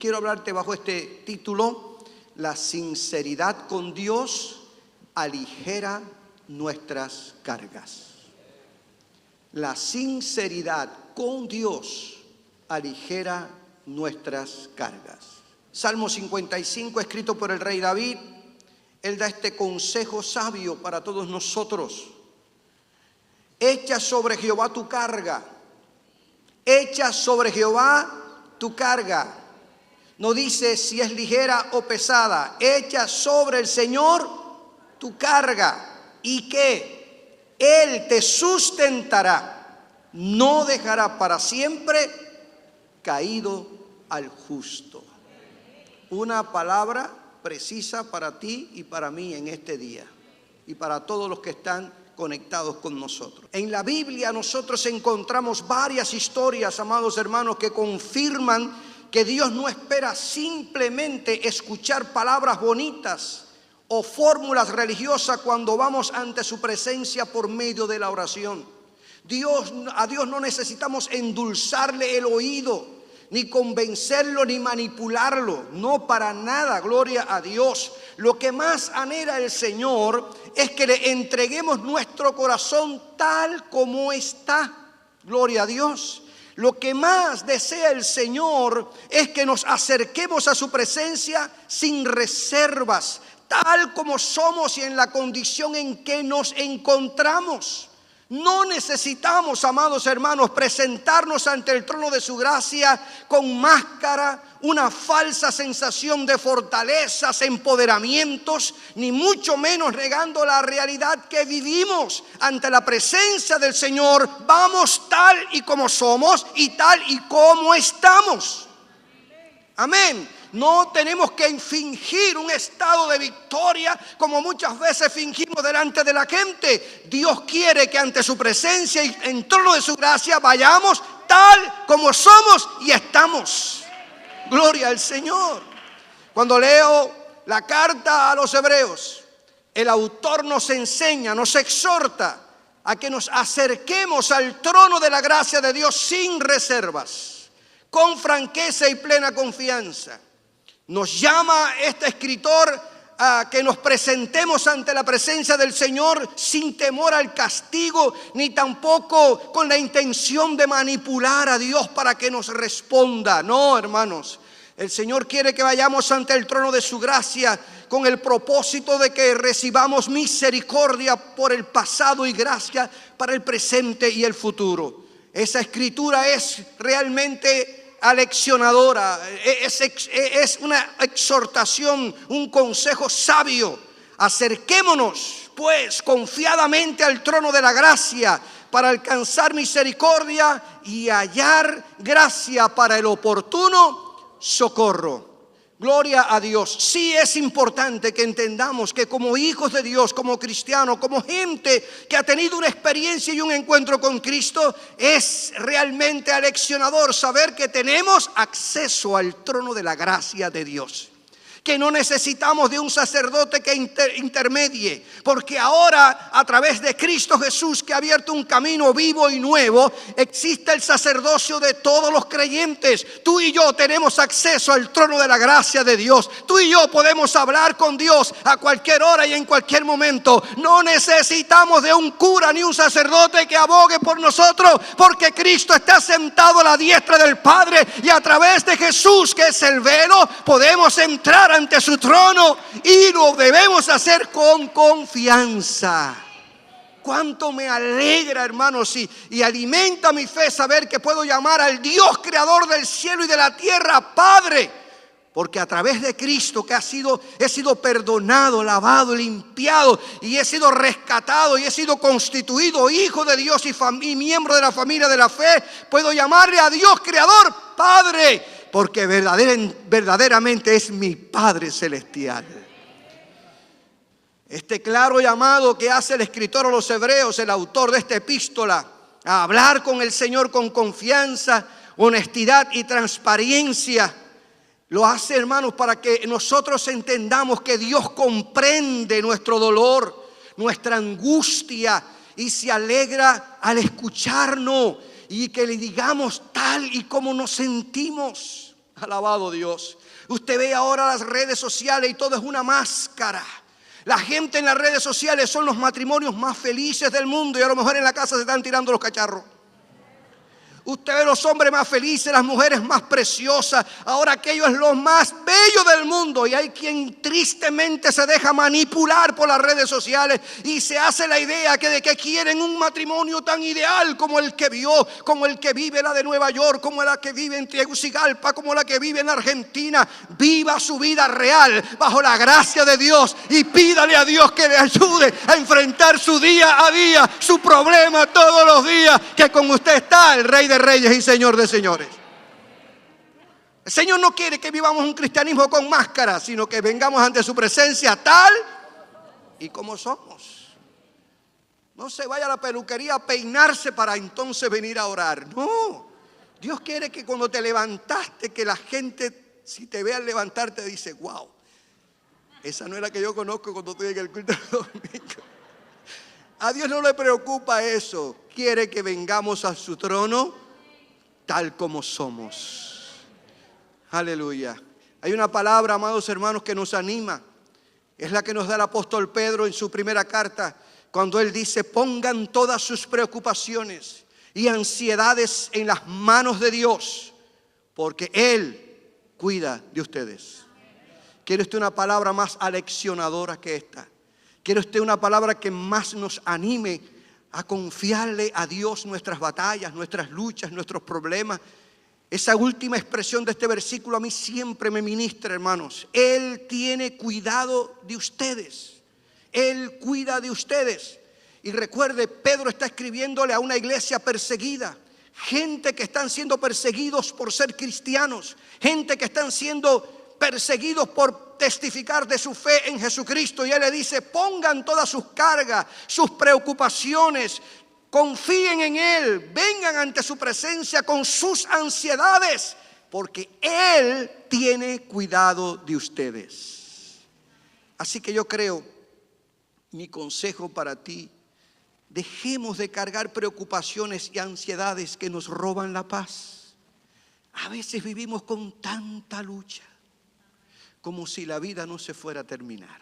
Quiero hablarte bajo este título: la sinceridad con Dios aligera nuestras cargas. La sinceridad con Dios aligera nuestras cargas. Salmo 55, escrito por el rey David, él da este consejo sabio para todos nosotros. Echa sobre Jehová tu carga. Echa sobre Jehová tu carga. No dice si es ligera o pesada. Echa sobre el Señor tu carga. ¿Y qué? Él te sustentará. No dejará para siempre caído al justo. Una palabra precisa para ti y para mí en este día. Y para todos los que están conectados con nosotros. En la Biblia nosotros encontramos varias historias, amados hermanos, que confirman que Dios no espera simplemente escuchar palabras bonitas o fórmulas religiosas cuando vamos ante su presencia por medio de la oración. A Dios no necesitamos endulzarle el oído, ni convencerlo, ni manipularlo. No, para nada, gloria a Dios. Lo que más anhela el Señor es que le entreguemos nuestro corazón tal como está. Gloria a Dios. Lo que más desea el Señor es que nos acerquemos a su presencia sin reservas, tal como somos y en la condición en que nos encontramos. No necesitamos, amados hermanos, presentarnos ante el trono de su gracia con máscara, una falsa sensación de fortalezas, empoderamientos, ni mucho menos negando la realidad que vivimos. Ante la presencia del Señor vamos tal y como somos y tal y como estamos. Amén. No tenemos que fingir un estado de victoria como muchas veces fingimos delante de la gente. Dios quiere que ante su presencia y en trono de su gracia vayamos tal como somos y estamos. Gloria al Señor. Cuando leo la carta a los Hebreos, el autor nos enseña, nos exhorta a que nos acerquemos al trono de la gracia de Dios sin reservas, con franqueza y plena confianza. Nos llama este escritor a que nos presentemos ante la presencia del Señor sin temor al castigo, ni tampoco con la intención de manipular a Dios para que nos responda. No, hermanos, el Señor quiere que vayamos ante el trono de su gracia con el propósito de que recibamos misericordia por el pasado y gracia para el presente y el futuro. Esa escritura es realmente aleccionadora, es una exhortación, un consejo sabio. Acerquémonos pues confiadamente al trono de la gracia para alcanzar misericordia y hallar gracia para el oportuno socorro. Gloria a Dios. Sí es importante que entendamos que como hijos de Dios, como cristianos, como gente que ha tenido una experiencia y un encuentro con Cristo, es realmente aleccionador saber que tenemos acceso al trono de la gracia de Dios. Que no necesitamos de un sacerdote que intermedie, porque ahora a través de Cristo Jesús, que ha abierto un camino vivo y nuevo, existe el sacerdocio de todos los creyentes. Tú y yo tenemos acceso al trono de la gracia de Dios. Tú y yo podemos hablar con Dios a cualquier hora y en cualquier momento. No necesitamos de un cura ni un sacerdote que abogue por nosotros, porque Cristo está sentado a la diestra del Padre, y a través de Jesús, que es el velo, podemos entrar ante su trono, y lo debemos hacer con confianza. Cuánto me alegra, hermanos, y alimenta mi fe saber que puedo llamar al Dios creador del cielo y de la tierra Padre, porque a través de Cristo que he sido perdonado, lavado, limpiado, y he sido rescatado y he sido constituido hijo de Dios y miembro de la familia de la fe. Puedo llamarle a Dios creador Padre, porque verdaderamente es mi Padre celestial. Este claro llamado que hace el escritor a los Hebreos, el autor de esta epístola, a hablar con el Señor con confianza, honestidad y transparencia, lo hace, hermanos, para que nosotros entendamos que Dios comprende nuestro dolor, nuestra angustia, y se alegra al escucharnos y que le digamos tal y como nos sentimos. Alabado Dios. Usted ve ahora las redes sociales y todo es una máscara. La gente en las redes sociales son los matrimonios más felices del mundo y a lo mejor en la casa se están tirando los cacharros. Usted ve los hombres más felices, las mujeres más preciosas. Ahora aquello es lo más bello del mundo. Y hay quien tristemente se deja manipular por las redes sociales y se hace la idea de que quieren un matrimonio tan ideal como el que vio, como el que vive la de Nueva York, como la que vive en Tegucigalpa, como la que vive en Argentina. Viva su vida real bajo la gracia de Dios y pídale a Dios que le ayude a enfrentar su día a día, su problema todos los días, que con usted está el Rey de Reyes y Señor de señores. El Señor no quiere que vivamos un cristianismo con máscara, sino que vengamos ante su presencia tal y como somos. No se vaya a la peluquería a peinarse para entonces venir a orar. No, Dios quiere que cuando te levantaste, que la gente, si te ve al levantarte, dice: wow, esa no es la que yo conozco cuando estoy en el culto de domingo. A Dios no le preocupa eso. Quiere que vengamos a su trono tal como somos. Aleluya. Hay una palabra, amados hermanos, que nos anima. Es la que nos da el apóstol Pedro en su primera carta, cuando él dice: pongan todas sus preocupaciones y ansiedades en las manos de Dios, porque Él cuida de ustedes. ¿Quiere usted una palabra más aleccionadora que esta? ¿Quiere usted una palabra que más nos anime a confiarle a Dios nuestras batallas, nuestras luchas, nuestros problemas? Esa última expresión de este versículo a mí siempre me ministra, hermanos. Él tiene cuidado de ustedes. Él cuida de ustedes. Y recuerde, Pedro está escribiéndole a una iglesia perseguida. Gente que están siendo perseguidos por ser cristianos. Gente que están siendo perseguidos por testificar de su fe en Jesucristo. Y él le dice: pongan todas sus cargas, sus preocupaciones, confíen en Él, vengan ante su presencia con sus ansiedades, porque Él tiene cuidado de ustedes. Así que yo creo, mi consejo para ti: dejemos de cargar preocupaciones y ansiedades que nos roban la paz. A veces vivimos con tanta lucha, como si la vida no se fuera a terminar.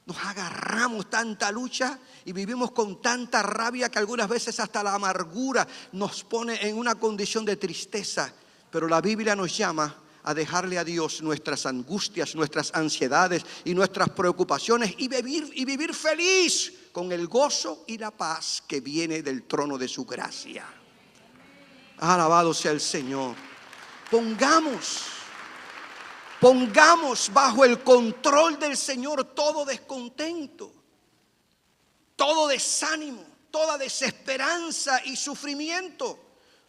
Nos agarramos tanta lucha y vivimos con tanta rabia que algunas veces hasta la amargura nos pone en una condición de tristeza. Pero la Biblia nos llama a dejarle a Dios nuestras angustias, nuestras ansiedades y nuestras preocupaciones y vivir feliz con el gozo y la paz que viene del trono de su gracia. Alabado sea el Señor. Pongamos bajo el control del Señor todo descontento, todo desánimo, toda desesperanza y sufrimiento.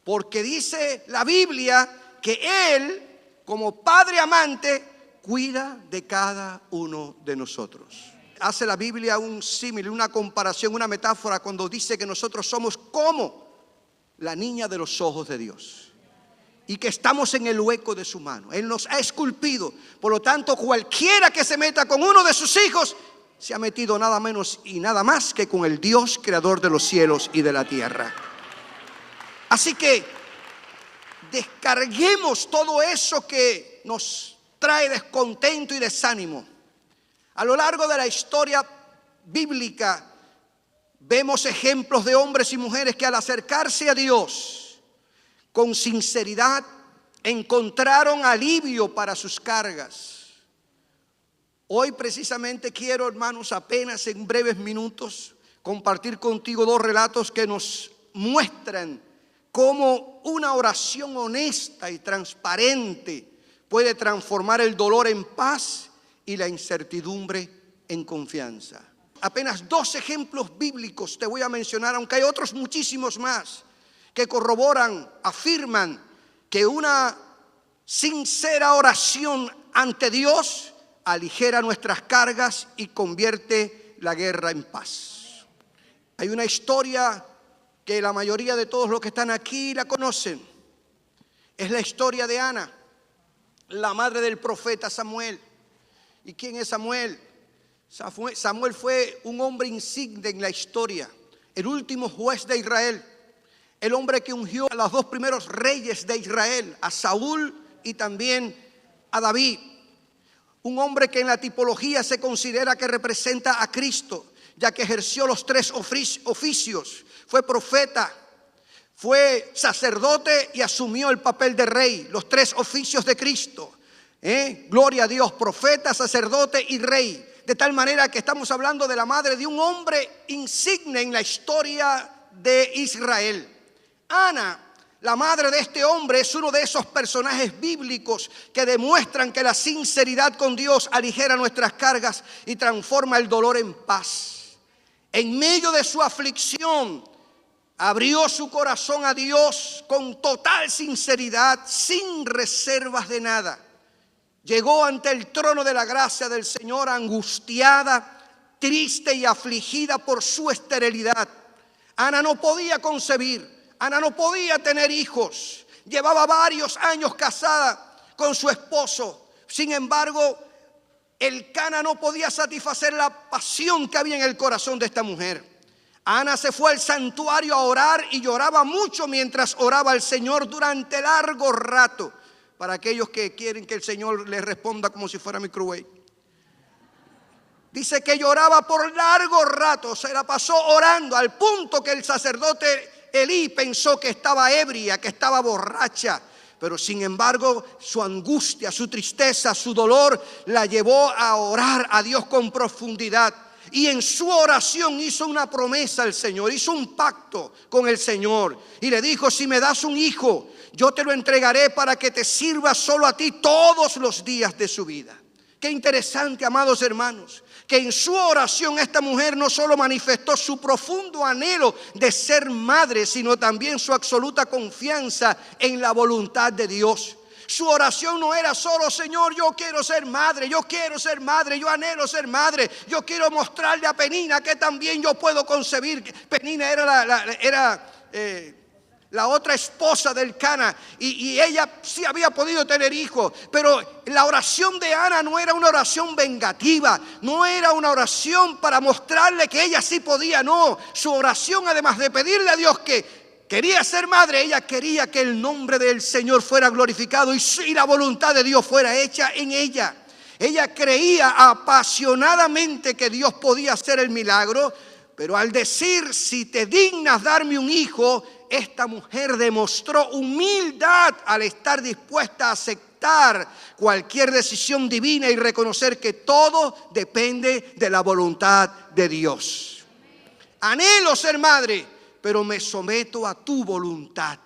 Porque dice la Biblia que Él, como Padre amante, cuida de cada uno de nosotros. Hace la Biblia un símil, una comparación, una metáfora cuando dice que nosotros somos como la niña de los ojos de Dios. Y que estamos en el hueco de su mano. Él nos ha esculpido. Por lo tanto, cualquiera que se meta con uno de sus hijos se ha metido nada menos y nada más que con el Dios creador de los cielos y de la tierra. Así que descarguemos todo eso que nos trae descontento y desánimo. A lo largo de la historia bíblica vemos ejemplos de hombres y mujeres que al acercarse a Dios con sinceridad encontraron alivio para sus cargas. Hoy precisamente quiero, hermanos, apenas en breves minutos compartir contigo dos relatos que nos muestran cómo una oración honesta y transparente puede transformar el dolor en paz y la incertidumbre en confianza. Apenas dos ejemplos bíblicos te voy a mencionar, aunque hay otros muchísimos más que corroboran, afirman que una sincera oración ante Dios aligera nuestras cargas y convierte la guerra en paz. Hay una historia que la mayoría de todos los que están aquí la conocen. Es la historia de Ana, la madre del profeta Samuel. ¿Y quién es Samuel? Samuel fue un hombre insigne en la historia, el último juez de Israel. El hombre que ungió a los dos primeros reyes de Israel, a Saúl y también a David, un hombre que en la tipología se considera que representa a Cristo, ya que ejerció los 3 oficios. Fue profeta, fue sacerdote y asumió el papel de rey, los 3 oficios de Cristo. Gloria a Dios, profeta, sacerdote y rey. De tal manera que estamos hablando de la madre de un hombre insigne en la historia de Israel. Ana, la madre de este hombre, es uno de esos personajes bíblicos que demuestran que la sinceridad con Dios aligera nuestras cargas y transforma el dolor en paz. En medio de su aflicción, abrió su corazón a Dios con total sinceridad, sin reservas de nada. Llegó ante el trono de la gracia del Señor angustiada, triste y afligida por su esterilidad. Ana no podía concebir. Ana no podía tener hijos, llevaba varios años casada con su esposo. Sin embargo, el Cana no podía satisfacer la pasión que había en el corazón de esta mujer. Ana se fue al santuario a orar y lloraba mucho mientras oraba al Señor durante largo rato. Para aquellos que quieren que el Señor les responda como si fuera microwave. Dice que lloraba por largo rato, se la pasó orando al punto que el sacerdote Elí pensó que estaba ebria, que estaba borracha, pero sin embargo su angustia, su tristeza, su dolor la llevó a orar a Dios con profundidad. Y en su oración hizo una promesa al Señor, hizo un pacto con el Señor y le dijo: si me das un hijo, yo te lo entregaré para que te sirva solo a ti todos los días de su vida. Qué interesante, amados hermanos, que en su oración esta mujer no solo manifestó su profundo anhelo de ser madre, sino también su absoluta confianza en la voluntad de Dios. Su oración no era solo: Señor, yo quiero ser madre, yo quiero ser madre, yo anhelo ser madre, yo quiero mostrarle a Penina que también yo puedo concebir. Penina era la otra esposa del Cana, y ella sí había podido tener hijos. Pero la oración de Ana no era una oración vengativa, no era una oración para mostrarle que ella sí podía, no. Su oración, además de pedirle a Dios que quería ser madre, ella quería que el nombre del Señor fuera glorificado y la voluntad de Dios fuera hecha en ella. Ella creía apasionadamente que Dios podía hacer el milagro, pero al decir: si te dignas darme un hijo, esta mujer demostró humildad al estar dispuesta a aceptar cualquier decisión divina y reconocer que todo depende de la voluntad de Dios. Anhelo ser madre, pero me someto a tu voluntad.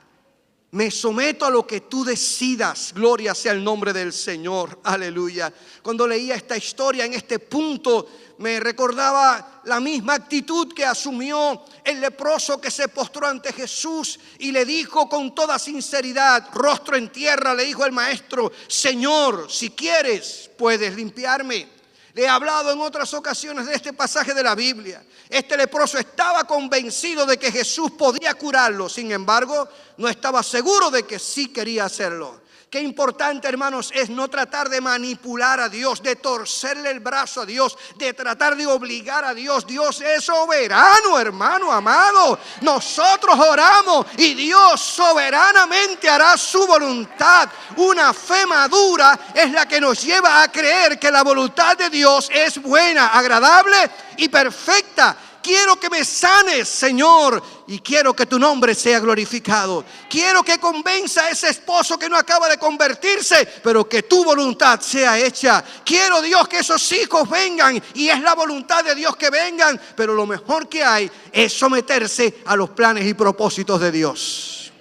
Me someto a lo que tú decidas. Gloria sea el nombre del Señor. Aleluya. Cuando leía esta historia en este punto, me recordaba la misma actitud que asumió el leproso que se postró ante Jesús y le dijo con toda sinceridad, rostro en tierra, le dijo el maestro: Señor, si quieres, puedes limpiarme. Le he hablado en otras ocasiones de este pasaje de la Biblia. Este leproso estaba convencido de que Jesús podía curarlo. Sin embargo, no estaba seguro de que sí quería hacerlo. Qué importante, hermanos, es no tratar de manipular a Dios, de torcerle el brazo a Dios, de tratar de obligar a Dios. Dios es soberano, hermano amado. Nosotros oramos y Dios soberanamente hará su voluntad. Una fe madura es la que nos lleva a creer que la voluntad de Dios es buena, agradable y perfecta. Quiero que me sanes, Señor, y quiero que tu nombre sea glorificado. Quiero que convenza a ese esposo que no acaba de convertirse, pero que tu voluntad sea hecha. Quiero, Dios, que esos hijos vengan, y es la voluntad de Dios que vengan, pero lo mejor que hay es someterse a los planes y propósitos de Dios.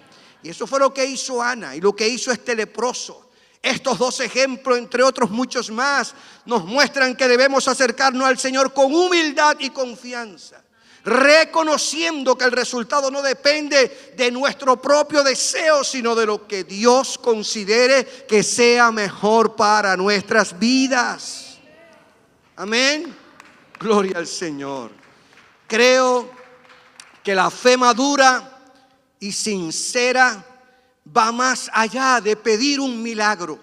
Y eso fue lo que hizo Ana y lo que hizo este leproso. Estos dos ejemplos, entre otros muchos más, nos muestran que debemos acercarnos al Señor con humildad y confianza, reconociendo que el resultado no depende de nuestro propio deseo, sino de lo que Dios considere que sea mejor para nuestras vidas. Amén. Gloria al Señor. Creo que la fe madura y sincera va más allá de pedir un milagro.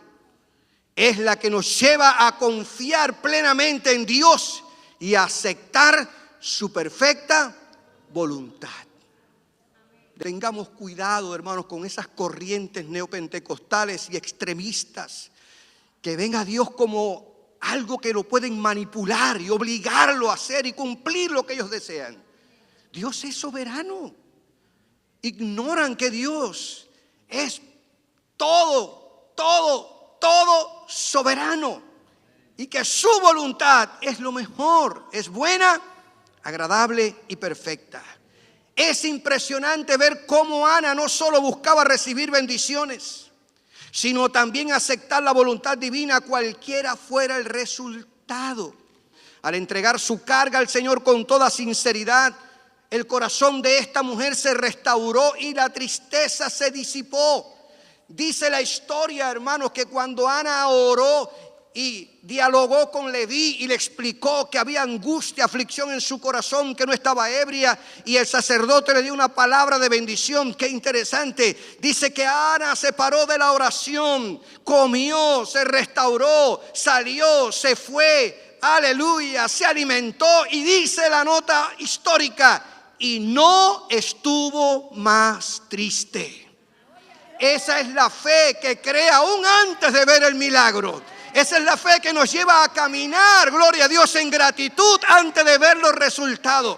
Es la que nos lleva a confiar plenamente en Dios y a aceptar su perfecta voluntad. Tengamos cuidado, hermanos, con esas corrientes neopentecostales y extremistas que ven a Dios como algo que lo pueden manipular y obligarlo a hacer y cumplir lo que ellos desean. Dios es soberano. Ignoran que Dios es todo soberano y que su voluntad es lo mejor, es buena, agradable y perfecta. Es impresionante ver cómo Ana no solo buscaba recibir bendiciones, sino también aceptar la voluntad divina cualquiera fuera el resultado. Al entregar su carga al Señor con toda sinceridad, el corazón de esta mujer se restauró y la tristeza se disipó. Dice la historia, hermanos, que cuando Ana oró y dialogó con Leví y le explicó que había angustia, aflicción en su corazón, que no estaba ebria, y el sacerdote le dio una palabra de bendición. Qué interesante. Dice que Ana se paró de la oración, comió, se restauró, salió, se fue, aleluya, se alimentó, y dice la nota histórica, y no estuvo más triste. Esa es la fe que cree aún antes de ver el milagro. Esa es la fe que nos lleva a caminar, gloria a Dios, en gratitud antes de ver los resultados.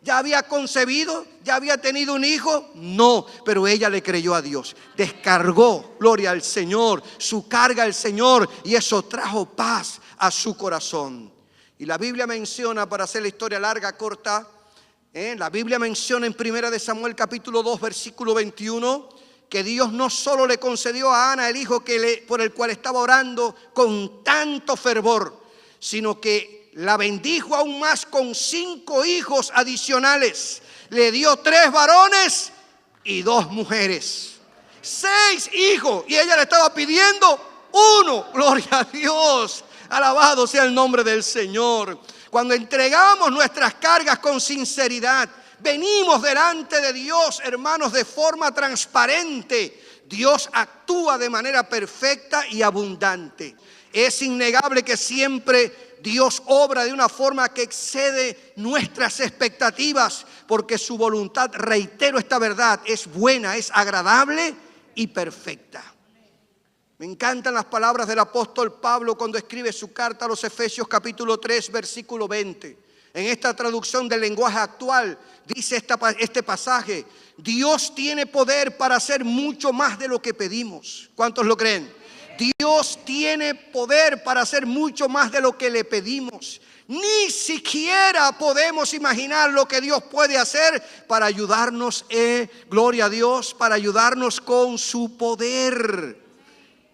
¿Ya había concebido? ¿Ya había tenido un hijo? No, pero ella le creyó a Dios. Descargó, gloria al Señor, su carga al Señor, y eso trajo paz a su corazón. Y la Biblia menciona, para hacer la historia larga, corta, la Biblia menciona en 1 Samuel capítulo 2, versículo 21, que Dios no solo le concedió a Ana el hijo por el cual estaba orando con tanto fervor, sino que la bendijo aún más con 5 hijos adicionales. Le dio 3 varones y 2 mujeres. 6 hijos, y ella le estaba pidiendo 1. Gloria a Dios. Alabado sea el nombre del Señor. Cuando entregamos nuestras cargas con sinceridad, venimos delante de Dios, hermanos, de forma transparente. Dios actúa de manera perfecta y abundante. Es innegable que siempre Dios obra de una forma que excede nuestras expectativas, porque su voluntad, reitero esta verdad, es buena, es agradable y perfecta. Me encantan las palabras del apóstol Pablo cuando escribe su carta a los Efesios capítulo 3, versículo 20. En esta traducción del lenguaje actual dice este pasaje: Dios tiene poder para hacer mucho más de lo que pedimos. ¿Cuántos lo creen? Dios tiene poder para hacer mucho más de lo que le pedimos. Ni siquiera podemos imaginar lo que Dios puede hacer para ayudarnos, gloria a Dios, para ayudarnos con su poder.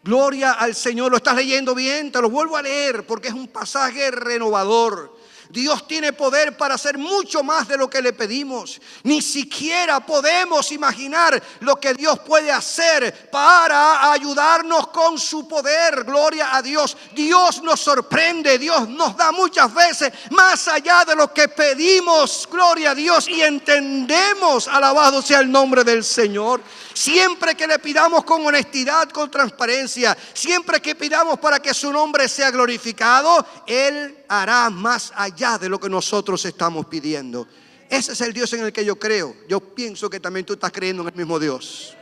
Gloria al Señor. ¿Lo estás leyendo bien? Te lo vuelvo a leer porque es un pasaje renovador. Dios tiene poder para hacer mucho más de lo que le pedimos. Ni siquiera podemos imaginar lo que Dios puede hacer para ayudarnos con su poder. Gloria a Dios. Dios nos sorprende. Dios nos da muchas veces más allá de lo que pedimos. Gloria a Dios. Y entendemos. Alabado sea el nombre del Señor. Siempre que le pidamos con honestidad, con transparencia, siempre que pidamos para que su nombre sea glorificado, Él hará más allá de lo que nosotros estamos pidiendo. Ese es el Dios en el que yo creo. Yo pienso que también tú estás creyendo en el mismo Dios.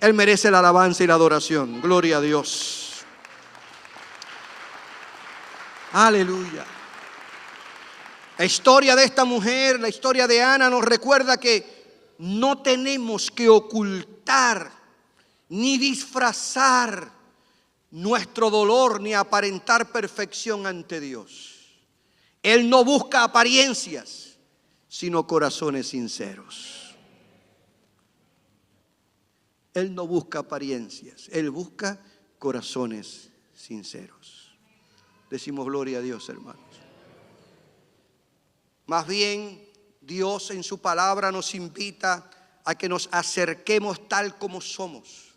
Él merece la alabanza y la adoración. Gloria a Dios. Aleluya. La historia de esta mujer, la historia de Ana, nos recuerda que no tenemos que ocultar ni disfrazar nuestro dolor ni aparentar perfección ante Dios. Él no busca apariencias, sino corazones sinceros. Él no busca apariencias, Él busca corazones sinceros. Decimos gloria a Dios, hermanos. Más bien, Dios en su palabra nos invita a que nos acerquemos tal como somos,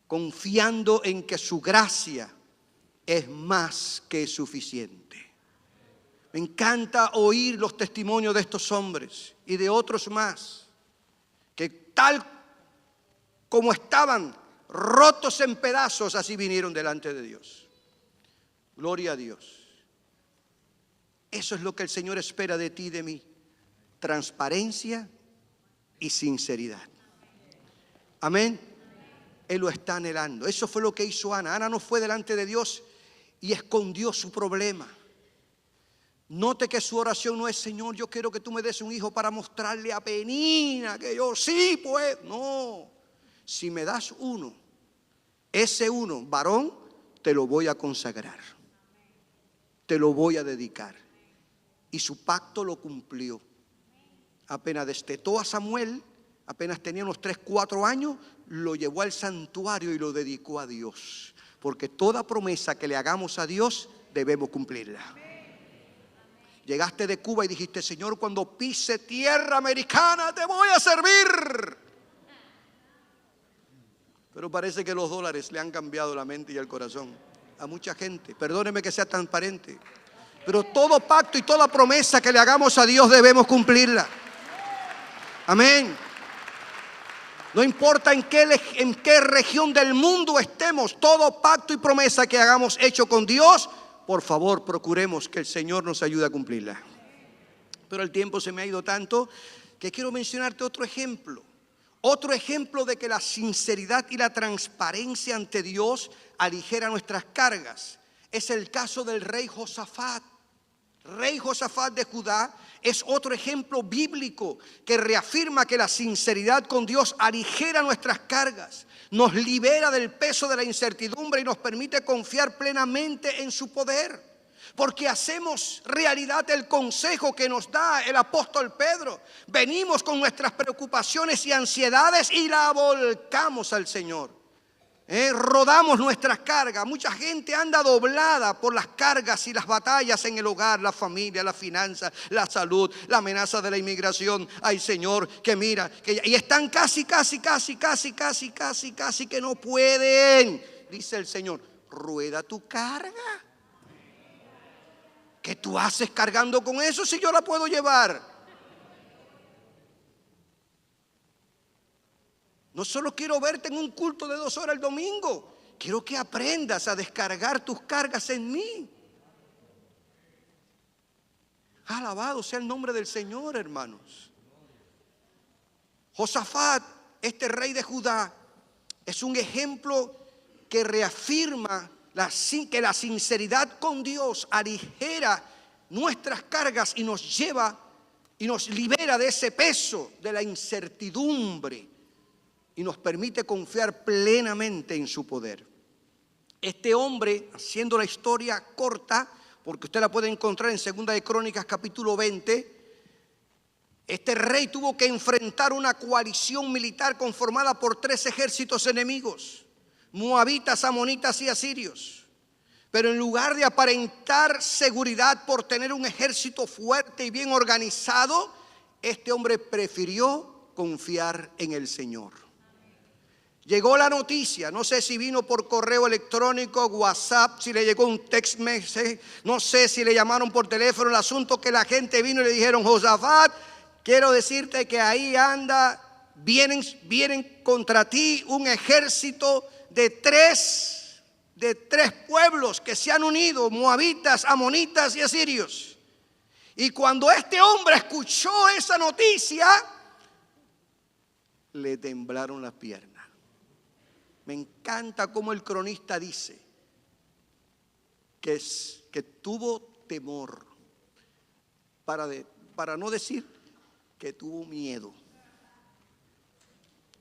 confiando en que su gracia es más que suficiente. Me encanta oír los testimonios de estos hombres y de otros más, que tal como estaban rotos en pedazos, así vinieron delante de Dios. Gloria a Dios. Eso es lo que el Señor espera de ti y de mí. Transparencia y sinceridad. Amén. Él lo está anhelando. Eso fue lo que hizo Ana. Ana no fue delante de Dios y escondió su problema. Note que su oración no es: Señor, yo quiero que tú me des un hijo para mostrarle a Penina que yo sí puedo. No. Si me das uno, ese uno, varón, te lo voy a consagrar. Te lo voy a dedicar. Y su pacto lo cumplió. Apenas destetó a Samuel, apenas tenía unos 3, 4 años, lo llevó al santuario y lo dedicó a Dios. Porque toda promesa que le hagamos a Dios, debemos cumplirla. Llegaste de Cuba y dijiste: Señor, cuando pise tierra americana te voy a servir. Pero parece que los dólares le han cambiado la mente y el corazón a mucha gente. Perdóneme que sea transparente, pero todo pacto y toda promesa que le hagamos a Dios debemos cumplirla. Amén. No importa en qué región del mundo estemos, todo pacto y promesa que hagamos hecho con Dios, por favor, procuremos que el Señor nos ayude a cumplirla. Pero el tiempo se me ha ido tanto que quiero mencionarte otro ejemplo. Otro ejemplo de que la sinceridad y la transparencia ante Dios aligera nuestras cargas. Es el caso del rey Josafat. Rey Josafat de Judá es otro ejemplo bíblico que reafirma que la sinceridad con Dios aligera nuestras cargas, nos libera del peso de la incertidumbre y nos permite confiar plenamente en su poder. Porque hacemos realidad el consejo que nos da el apóstol Pedro. Venimos con nuestras preocupaciones y ansiedades y la volcamos al Señor. Rodamos nuestras cargas. Mucha gente anda doblada por las cargas y las batallas en el hogar, la familia, la finanza, la salud, la amenaza de la inmigración. Ay, Señor, que mira, y están casi que no pueden. Dice el Señor: rueda tu carga. ¿Qué tú haces cargando con eso si yo la puedo llevar? No solo quiero verte en un culto de 2 horas el domingo, quiero que aprendas a descargar tus cargas en mí. Alabado sea el nombre del Señor, hermanos. Josafat, este rey de Judá, es un ejemplo que reafirma que la sinceridad con Dios aligera nuestras cargas y nos lleva y nos libera de ese peso de la incertidumbre y nos permite confiar plenamente en su poder. Este hombre, haciendo la historia corta, porque usted la puede encontrar en 2 de Crónicas capítulo 20, este rey tuvo que enfrentar una coalición militar conformada por 3 ejércitos enemigos: moabitas, amonitas y asirios. Pero en lugar de aparentar seguridad por tener un ejército fuerte y bien organizado, este hombre prefirió confiar en el Señor. Llegó la noticia, no sé si vino por correo electrónico, WhatsApp, si le llegó un text message, no sé si le llamaron por teléfono. El asunto que la gente vino y le dijeron: Josafat, quiero decirte que ahí anda, vienen contra ti un ejército de tres pueblos que se han unido: moabitas, amonitas y asirios. Y cuando este hombre escuchó esa noticia, le temblaron las piernas. Me encanta cómo el cronista dice que tuvo temor, para no decir que tuvo miedo.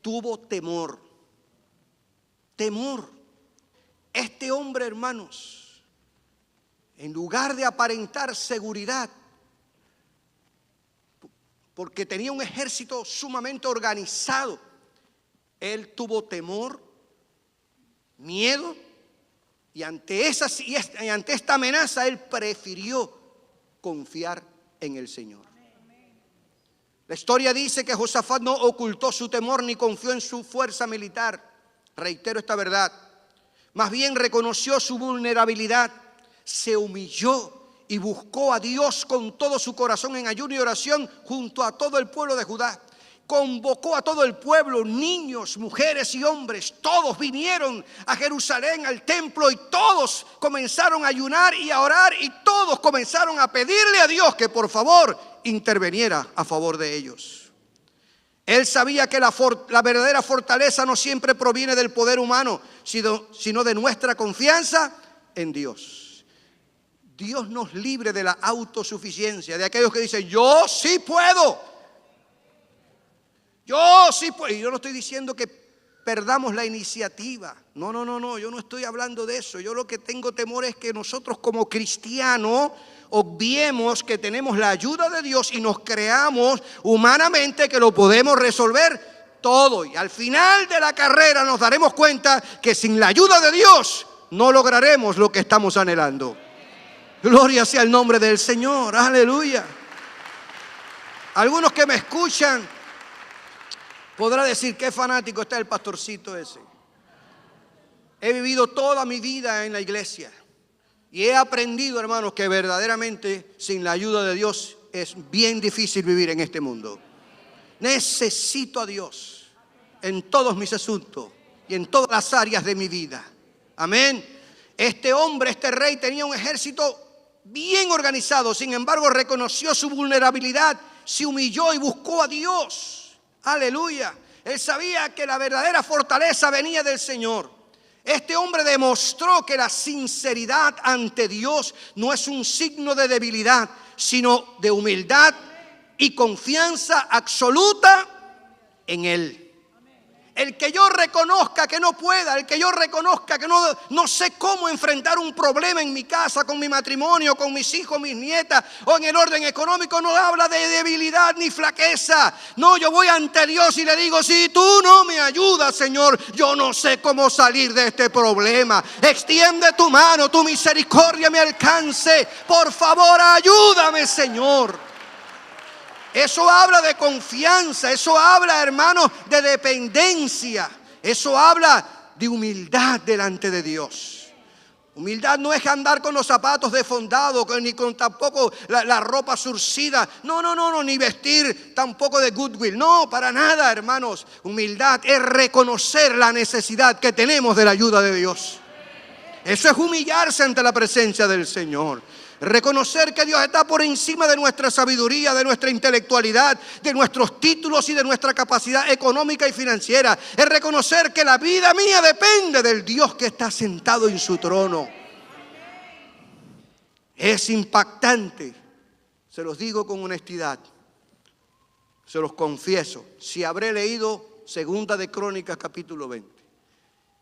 Tuvo temor. Este hombre, hermanos, en lugar de aparentar seguridad, porque tenía un ejército sumamente organizado, él tuvo temor, miedo, y ante esta amenaza él prefirió confiar en el Señor. La historia dice que Josafat no ocultó su temor ni confió en su fuerza militar. Reitero esta verdad. Más bien reconoció su vulnerabilidad, se humilló y buscó a Dios con todo su corazón en ayuno y oración junto a todo el pueblo de Judá. Convocó a todo el pueblo, niños, mujeres y hombres. Todos vinieron a Jerusalén, al templo, y todos comenzaron a ayunar y a orar, y todos comenzaron a pedirle a Dios que por favor interviniera a favor de ellos. Él sabía que la verdadera fortaleza no siempre proviene del poder humano, sino de nuestra confianza en Dios. Dios nos libre de la autosuficiencia, de aquellos que dicen, yo sí puedo. Yo sí puedo. Y yo no estoy diciendo que perdamos la iniciativa. No, yo no estoy hablando de eso. Yo lo que tengo temor es que nosotros como cristianos obviemos que tenemos la ayuda de Dios y nos creamos humanamente que lo podemos resolver todo. Y al final de la carrera nos daremos cuenta que sin la ayuda de Dios no lograremos lo que estamos anhelando. Gloria sea el nombre del Señor. Aleluya. Algunos que me escuchan podrán decir, qué fanático está el pastorcito ese. He vivido toda mi vida en la iglesia. Y he aprendido, hermanos, que verdaderamente sin la ayuda de Dios es bien difícil vivir en este mundo. Necesito a Dios en todos mis asuntos y en todas las áreas de mi vida. Amén. Este hombre, este rey tenía un ejército bien organizado. Sin embargo, reconoció su vulnerabilidad, se humilló y buscó a Dios. Aleluya. Él sabía que la verdadera fortaleza venía del Señor. Este hombre demostró que la sinceridad ante Dios no es un signo de debilidad, sino de humildad y confianza absoluta en Él. El que yo reconozca que no pueda, el que yo reconozca que no sé cómo enfrentar un problema en mi casa, con mi matrimonio, con mis hijos, mis nietas o en el orden económico, no habla de debilidad ni flaqueza. No, yo voy ante Dios y le digo, si tú no me ayudas, Señor, yo no sé cómo salir de este problema. Extiende tu mano, tu misericordia me alcance. Por favor, ayúdame, Señor. Eso habla de confianza, eso habla, hermanos, de dependencia. Eso habla de humildad delante de Dios. Humildad no es andar con los zapatos defondados, ni con tampoco la ropa surcida. No, ni vestir tampoco de Goodwill. No, para nada, hermanos. Humildad es reconocer la necesidad que tenemos de la ayuda de Dios. Eso es humillarse ante la presencia del Señor. Reconocer que Dios está por encima de nuestra sabiduría, de nuestra intelectualidad, de nuestros títulos y de nuestra capacidad económica y financiera. Es reconocer que la vida mía depende del Dios que está sentado en su trono. Es impactante. Se los digo con honestidad. Se los confieso. Si habré leído Segunda de Crónicas capítulo 20.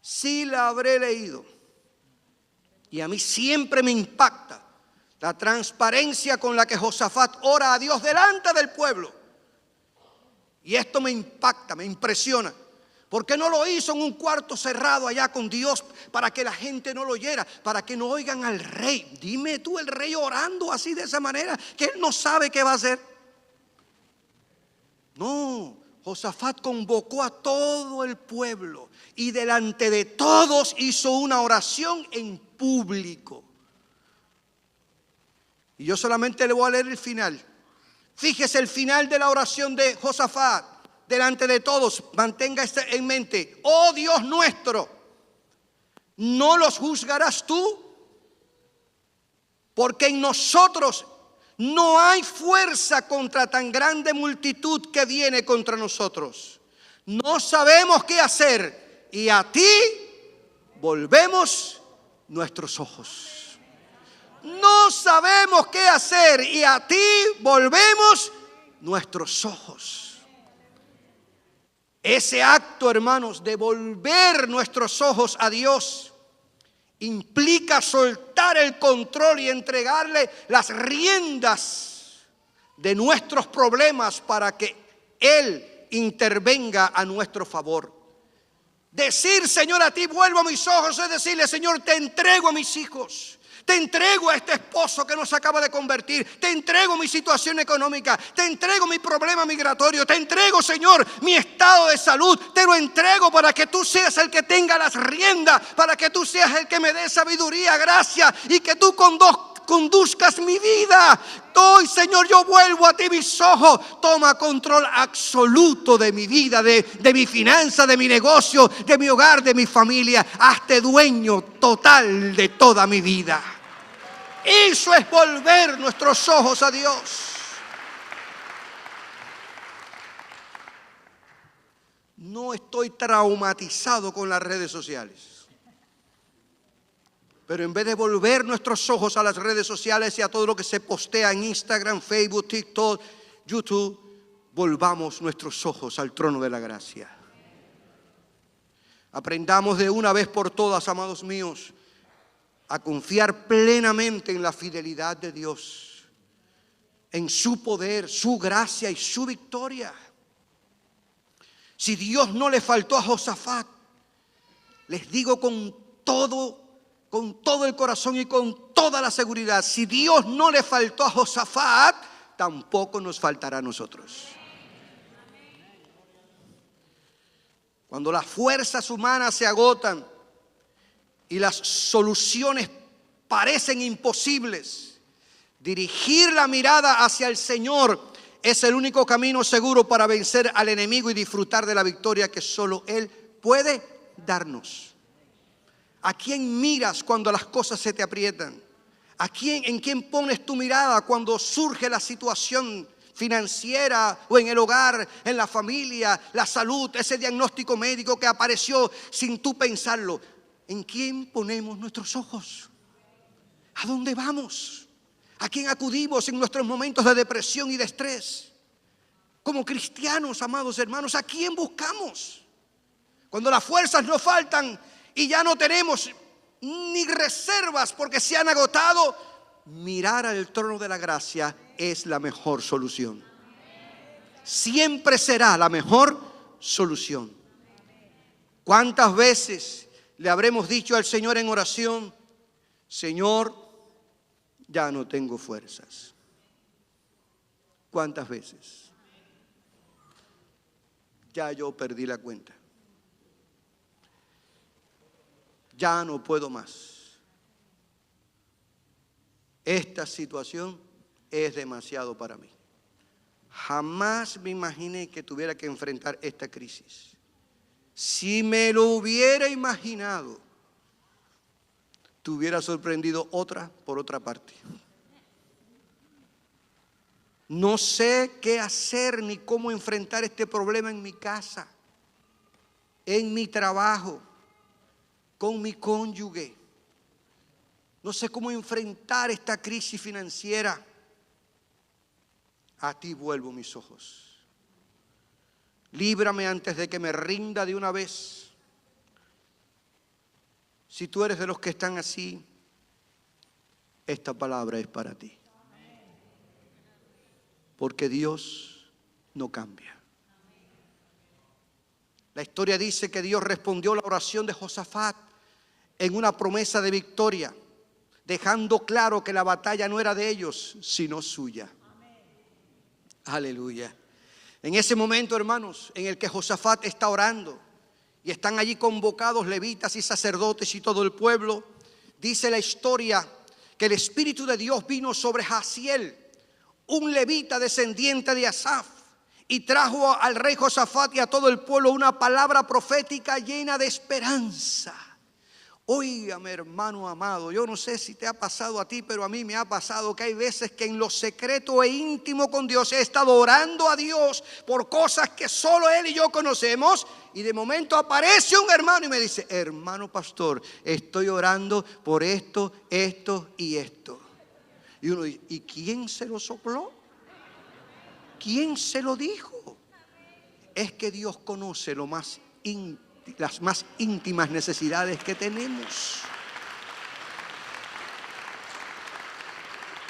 Sí la habré leído. Y a mí siempre me impacta la transparencia con la que Josafat ora a Dios delante del pueblo. Y esto me impacta, me impresiona. ¿Por qué no lo hizo en un cuarto cerrado allá con Dios para que la gente no lo oyera, para que no oigan al rey? Dime tú, el rey orando así de esa manera, que él no sabe qué va a hacer. No, Josafat convocó a todo el pueblo y delante de todos hizo una oración en público. Y yo solamente le voy a leer el final. Fíjese el final de la oración de Josafat. Delante de todos, mantenga esto en mente. Oh Dios nuestro, ¿no los juzgarás tú? Porque en nosotros no hay fuerza contra tan grande multitud que viene contra nosotros. No sabemos qué hacer y a ti volvemos nuestros ojos. No sabemos qué hacer y a ti volvemos nuestros ojos. Ese acto, hermanos, de volver nuestros ojos a Dios implica soltar el control y entregarle las riendas de nuestros problemas para que Él intervenga a nuestro favor. Decir, Señor, a ti vuelvo mis ojos, es decirle, Señor, te entrego a mis hijos. Te entrego a este esposo que nos acaba de convertir. Te entrego mi situación económica. Te entrego mi problema migratorio. Te entrego, Señor, mi estado de salud. Te lo entrego para que tú seas el que tenga las riendas. Para que tú seas el que me dé sabiduría, gracia. Y que tú conduzcas mi vida. Hoy, Señor, yo vuelvo a ti mis ojos. Toma control absoluto de mi vida, de mi finanza, de mi negocio, de mi hogar, de mi familia. Hazte dueño total de toda mi vida. Eso es volver nuestros ojos a Dios. no estoy traumatizado con las redes sociales. Pero en vez de volver nuestros ojos a las redes sociales y a todo lo que se postea en Instagram, Facebook, TikTok, YouTube, volvamos nuestros ojos al trono de la gracia. Aprendamos de una vez por todas, amados míos, a confiar plenamente en la fidelidad de Dios, en su poder, su gracia y su victoria. Si Dios no le faltó a Josafat, les digo con todo el corazón y con toda la seguridad, si Dios no le faltó a Josafat, tampoco nos faltará a nosotros. Cuando las fuerzas humanas se agotan y las soluciones parecen imposibles, dirigir la mirada hacia el Señor es el único camino seguro para vencer al enemigo y disfrutar de la victoria que solo Él puede darnos. ¿A quién miras cuando las cosas se te aprietan? ¿En quién pones tu mirada cuando surge la situación financiera o en el hogar, en la familia, la salud, ese diagnóstico médico que apareció sin tú pensarlo? ¿En quién ponemos nuestros ojos? ¿A dónde vamos? ¿A quién acudimos en nuestros momentos de depresión y de estrés? Como cristianos, amados hermanos, ¿a quién buscamos? Cuando las fuerzas nos faltan y ya no tenemos ni reservas porque se han agotado, mirar al trono de la gracia es la mejor solución. Siempre será la mejor solución. ¿Cuántas veces le habremos dicho al Señor en oración: Señor, ya no tengo fuerzas? ¿Cuántas veces? Ya yo perdí la cuenta. Ya no puedo más. Esta situación es demasiado para mí. Jamás me imaginé que tuviera que enfrentar esta crisis. Si me lo hubiera imaginado, te hubiera sorprendido por otra parte. No sé qué hacer ni cómo enfrentar este problema en mi casa, en mi trabajo, con mi cónyuge. No sé cómo enfrentar esta crisis financiera. A ti vuelvo mis ojos. Líbrame antes de que me rinda de una vez. Si tú eres de los que están así, esta palabra es para ti. Porque Dios no cambia. La historia dice que Dios respondió la oración de Josafat en una promesa de victoria, dejando claro que la batalla no era de ellos, sino suya. Aleluya. En ese momento, hermanos, en el que Josafat está orando y están allí convocados levitas y sacerdotes y todo el pueblo, dice la historia que el Espíritu de Dios vino sobre Jaziel, un levita descendiente de Asaf, y trajo al rey Josafat y a todo el pueblo una palabra profética llena de esperanza. Óigame, hermano amado, yo no sé si te ha pasado a ti, pero a mí me ha pasado que hay veces que en lo secreto e íntimo con Dios he estado orando a Dios por cosas que solo Él y yo conocemos, y de momento aparece un hermano y me dice: hermano pastor, estoy orando por esto, esto y esto. Y uno dice: ¿y quién se lo sopló? ¿Quién se lo dijo? Es que Dios conoce las más íntimas necesidades que tenemos.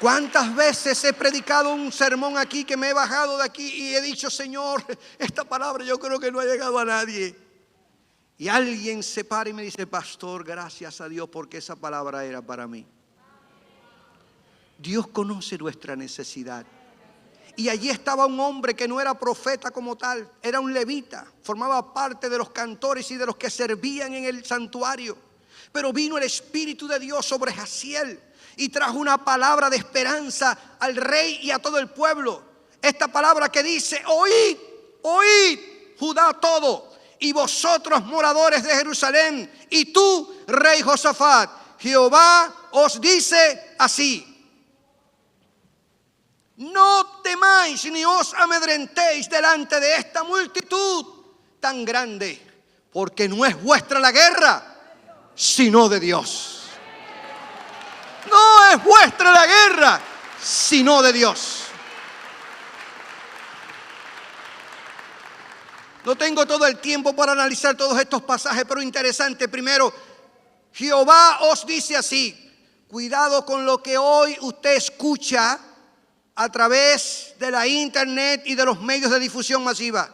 ¿Cuántas veces he predicado un sermón aquí que me he bajado de aquí y he dicho: Señor, esta palabra yo creo que no ha llegado a nadie? Y alguien se para y me dice: pastor, gracias a Dios porque esa palabra era para mí. Dios conoce nuestra necesidad. Y allí estaba un hombre que no era profeta como tal, era un levita, formaba parte de los cantores y de los que servían en el santuario. Pero vino el Espíritu de Dios sobre Jaziel y trajo una palabra de esperanza al rey y a todo el pueblo. Esta palabra que dice: oíd, oíd, Judá todo, y vosotros moradores de Jerusalén, y tú, rey Josafat, Jehová os dice así: no temáis ni os amedrentéis delante de esta multitud, tan grande, porque no es vuestra la guerra, sino de Dios. No es vuestra la guerra, sino de Dios. No tengo todo el tiempo para analizar todos estos pasajes, pero interesante. Primero, Jehová os dice así. Cuidado con lo que hoy usted escucha a través de la internet y de los medios de difusión masiva.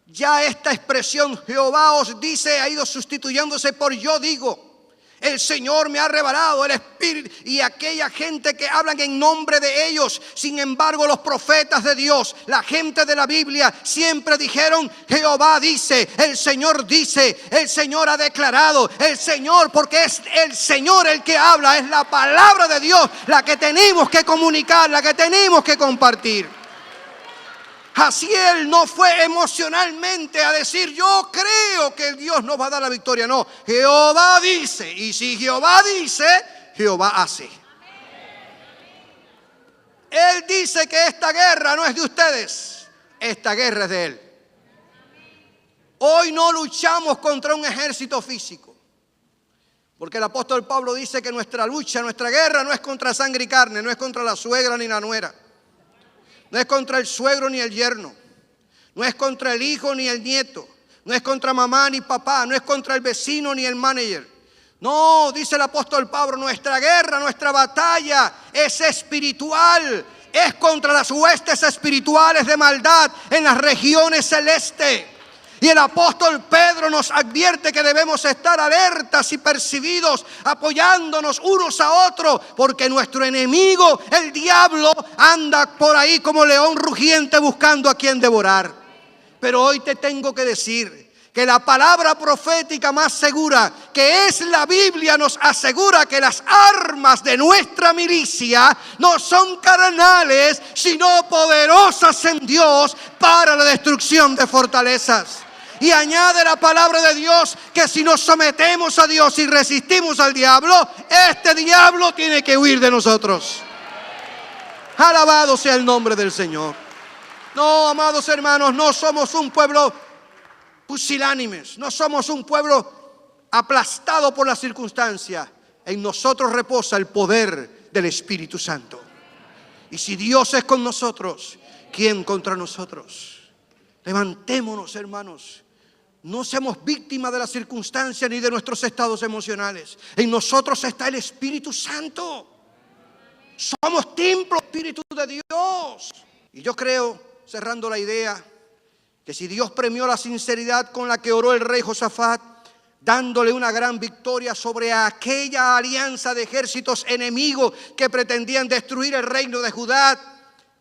Ya esta expresión, Jehová os dice, ha ido sustituyéndose por yo digo. El Señor me ha revelado el Espíritu, y aquella gente que hablan en nombre de ellos. Sin embargo, los profetas de Dios, la gente de la Biblia, siempre dijeron: Jehová dice, el Señor ha declarado, el Señor, porque es el Señor el que habla, es la palabra de Dios la que tenemos que comunicar, la que tenemos que compartir. Jaziel no fue emocionalmente a decir: yo creo que Dios nos va a dar la victoria. No, Jehová dice, y si Jehová dice, Jehová hace. Él dice que esta guerra no es de ustedes, esta guerra es de Él. Hoy no luchamos contra un ejército físico, porque el apóstol Pablo dice que nuestra lucha, nuestra guerra no es contra sangre y carne, no es contra la suegra ni la nuera. No es contra el suegro ni el yerno. No es contra el hijo ni el nieto. No es contra mamá ni papá. No es contra el vecino ni el manager. No, dice el apóstol Pablo, nuestra guerra, nuestra batalla es espiritual. Es contra las huestes espirituales de maldad en las regiones celestes. Y el apóstol Pedro nos advierte que debemos estar alertas y percibidos, apoyándonos unos a otros, porque nuestro enemigo, el diablo, anda por ahí como león rugiente buscando a quien devorar. Pero hoy te tengo que decir que la palabra profética más segura, que es la Biblia, nos asegura que las armas de nuestra milicia no son carnales, sino poderosas en Dios para la destrucción de fortalezas. Y añade la palabra de Dios que si nos sometemos a Dios y resistimos al diablo, este diablo tiene que huir de nosotros. Alabado sea el nombre del Señor. No, amados hermanos, no somos un pueblo pusilánimes, no somos un pueblo aplastado por las circunstancias. En nosotros reposa el poder del Espíritu Santo. Y si Dios es con nosotros, ¿quién contra nosotros? Levantémonos, hermanos. No seamos víctimas de las circunstancias ni de nuestros estados emocionales. En nosotros está el Espíritu Santo. Somos templo del Espíritu de Dios. Y yo creo, cerrando la idea, que si Dios premió la sinceridad con la que oró el rey Josafat, dándole una gran victoria sobre aquella alianza de ejércitos enemigos que pretendían destruir el reino de Judá,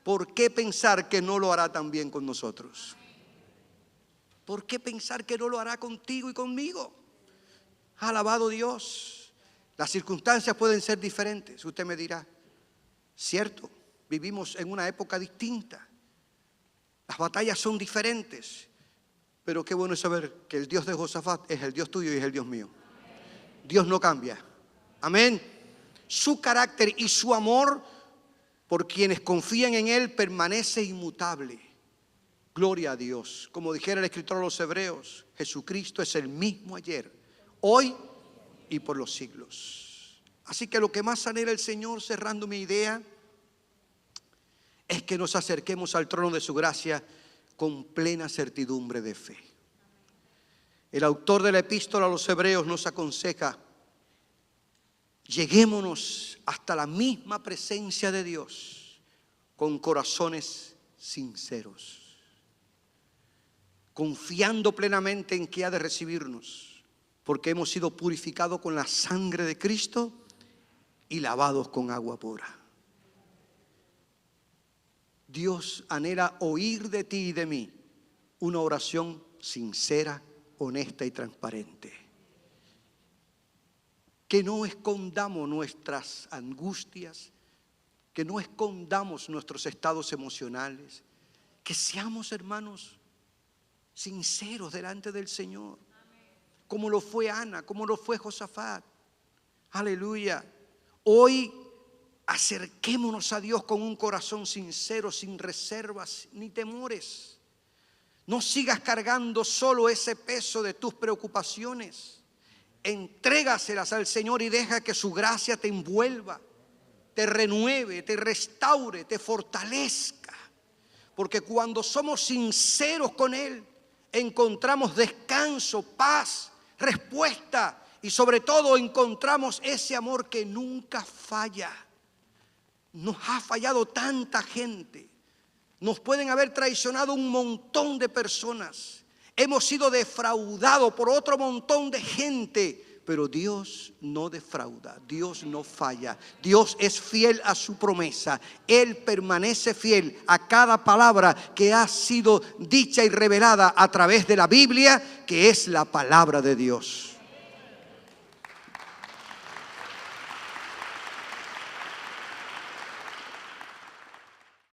¿por qué pensar que no lo hará también con nosotros? ¿Por qué pensar que no lo hará contigo y conmigo? Alabado Dios. Las circunstancias pueden ser diferentes. Usted me dirá, cierto, vivimos en una época distinta. Las batallas son diferentes. Pero qué bueno es saber que el Dios de Josafat es el Dios tuyo y es el Dios mío. Dios no cambia. Amén. Su carácter y su amor por quienes confían en Él permanece inmutable. Gloria a Dios. Como dijera el escritor a los Hebreos, Jesucristo es el mismo ayer, hoy y por los siglos. Así que lo que más anhela el Señor, cerrando mi idea, es que nos acerquemos al trono de su gracia con plena certidumbre de fe. El autor de la epístola a los Hebreos nos aconseja: lleguémonos hasta la misma presencia de Dios con corazones sinceros, confiando plenamente en que ha de recibirnos, porque hemos sido purificados con la sangre de Cristo y lavados con agua pura. Dios anhela oír de ti y de mí una oración sincera, honesta y transparente. Que no escondamos nuestras angustias, que no escondamos nuestros estados emocionales, que seamos, hermanos, sinceros delante del Señor, como lo fue Ana, como lo fue Josafat. Aleluya. Hoy acerquémonos a Dios con un corazón sincero, sin reservas ni temores. No sigas cargando solo ese peso de tus preocupaciones. Entrégaselas al Señor y deja que su gracia te envuelva, te renueve, te restaure, te fortalezca. Porque cuando somos sinceros con Él, encontramos descanso, paz, respuesta y sobre todo encontramos ese amor que nunca falla. Nos ha fallado tanta gente. Nos pueden haber traicionado un montón de personas. Hemos sido defraudados por otro montón de gente. Pero Dios no defrauda, Dios no falla. Dios es fiel a su promesa. Él permanece fiel a cada palabra que ha sido dicha y revelada a través de la Biblia, que es la palabra de Dios.